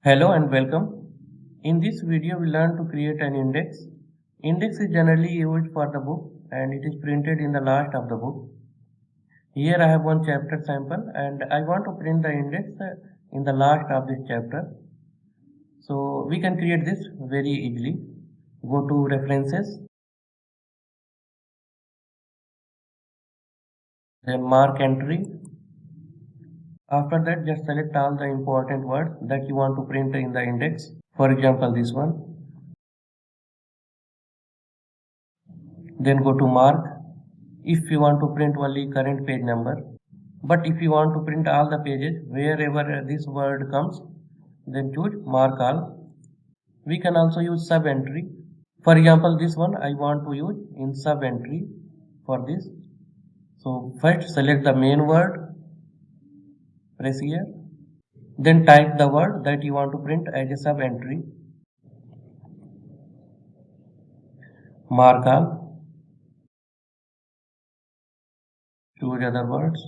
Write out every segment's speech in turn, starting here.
Hello and welcome. In this video, we learn to create an index. Index is generally used for the book and it is printed in the last of the book. Here I have one chapter sample and I want to print the index in the last of this chapter. So we can create this very easily. Go to references, then mark entry. After that, just select all the important words that you want to print in the index. For example, this one. Then go to mark if you want to print only current page number. But if you want to print all the pages wherever this word comes, then choose mark all. We can also use sub entry. For example, this one I want to use in sub entry for this. So first select the main word, press here, then type the word that you want to print as a sub entry. Mark all, choose other words.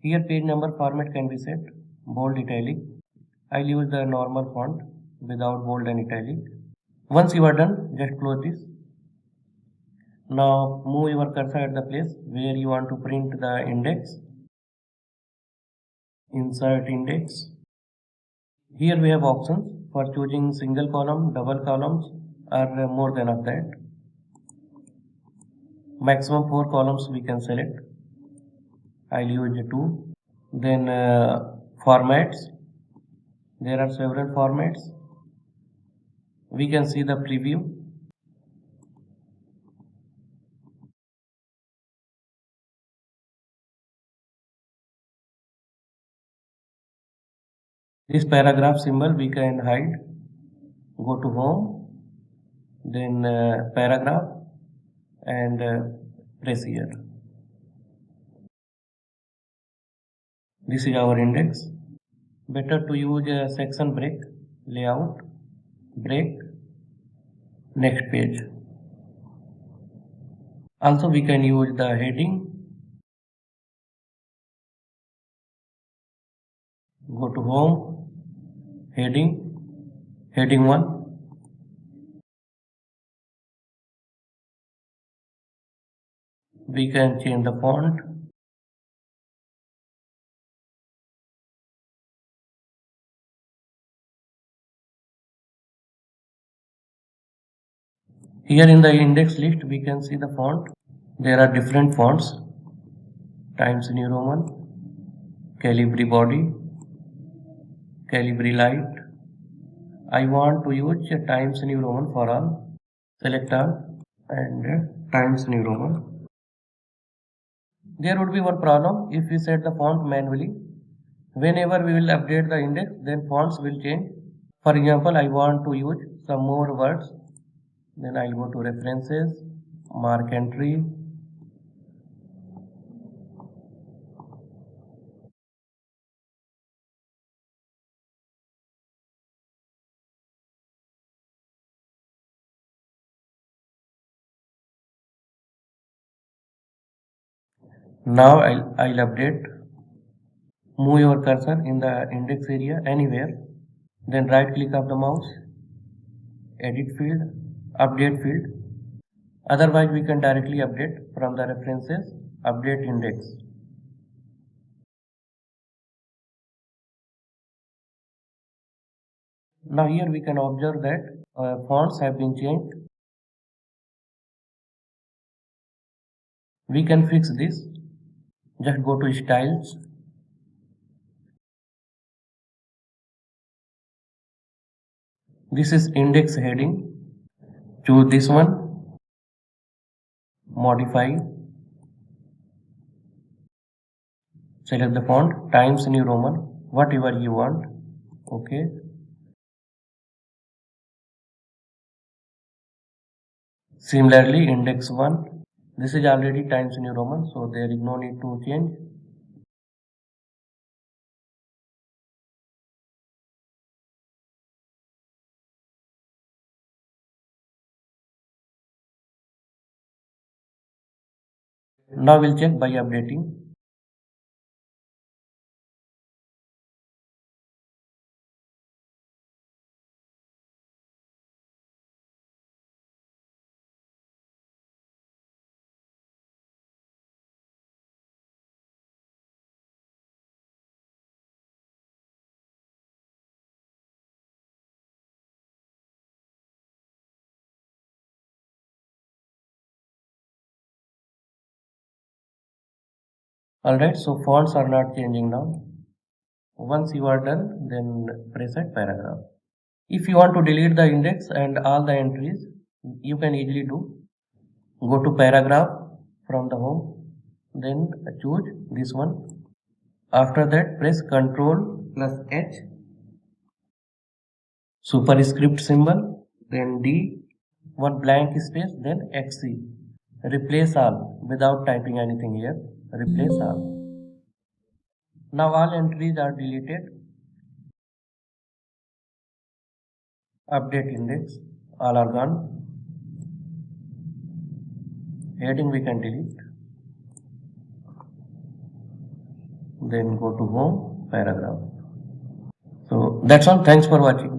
Here page number format can be set, bold, italic. I'll use the normal font without bold and italic. Once you are done, just close this. Now move your cursor at the place where you want to print the index. Insert index. Here we have options for choosing single column, double columns, or more than of that. Maximum 4 columns we can select. I'll use 2. Then formats. There are several formats. We can see the preview. This paragraph symbol we can hide. Go to home, then paragraph, and press here. This is our index. Better to use a section break, layout, break, next page. Also we can use the heading. Go to home, heading 1. We can change the font. Here in the index list we can see the font. There are different fonts: Times New Roman, Calibri Body, Calibri Light. I want to use Times New Roman for all. Select all and Times New Roman. There would be one problem if we set the font manually. Whenever we will update the index, then fonts will change. For example, I want to use some more words. Then I'll go to references, mark entry. Now I'll update. Move your cursor in the index area anywhere. Then right click of the mouse, edit field, update field. Otherwise we can directly update from the references, update index. Now here we can observe that fonts have been changed. We can fix this. Just go to styles. This is index heading. Choose this one. Modify. Select the font, Times New Roman, whatever you want. Okay. Similarly, index 1. This is already Times New Roman, so there is no need to change. Now we'll check by updating. Alright, so fonts are not changing now. Once you are done, then press at paragraph. If you want to delete the index and all the entries, you can easily do. Go to paragraph from the home, then choose this one. After that, press Ctrl plus H, superscript symbol, then D, one blank space, then XC. Replace all without typing anything here. Replace all. Now all entries are deleted. Update index, all are gone. Heading we can delete. Then go to home, paragraph. So that's all. Thanks for watching.